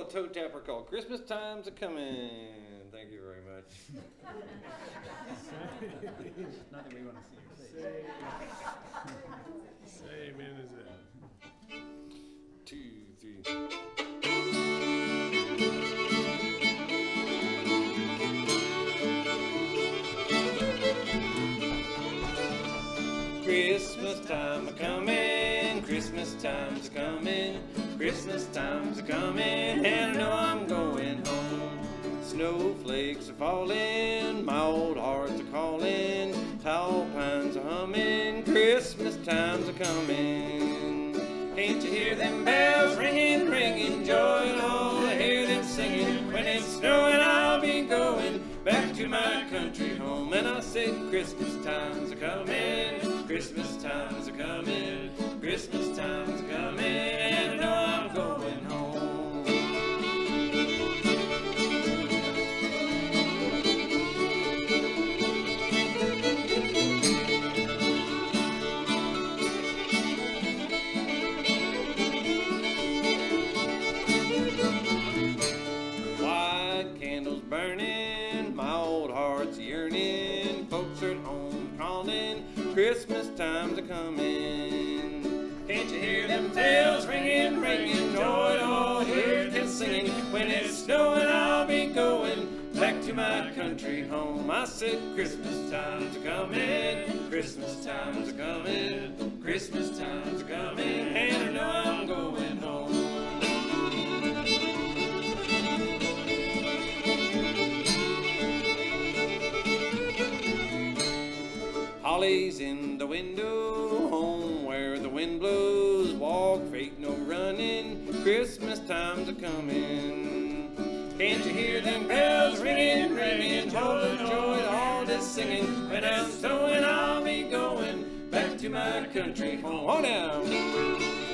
toe tapper called Christmas Time's A-Comin'. Thank you very much. Not that we want to see your face. Say amen is it. 2, 3. Christmas time a-comin', Christmas time's a-comin', Christmas time's a-comin', and I know I'm going home. Snowflakes are falling, my old heart's a-calling, tall pines are humming, Christmas time's a-comin'. Can't you hear them bells ringing, ringing, joy and all, I hear them singing. When it's snowing I'll be going back to my country home. And I said Christmas time's a-comin', Christmas time's a-comin', Christmas time's a-comin', and I know I'm going home. White candles burning, my old heart's yearning, folks are at home calling, Christmas time's a-comin'. Can't you hear them bells ringing, ringing, joy, oh, hear them singing. When it's snowing I'll be going back to my country home. I said Christmas time's a-comin', Christmas time's a-comin', Christmas time's a-comin', and I know I'm going home. Holly's in the window, home where the wind blows, walk, fate, no running, Christmas time's a-comin'. Can't you hear them bells ringing, ringing, joy, joy, all this singing. When I'm snowing I'll be going back to my country home. Hold down.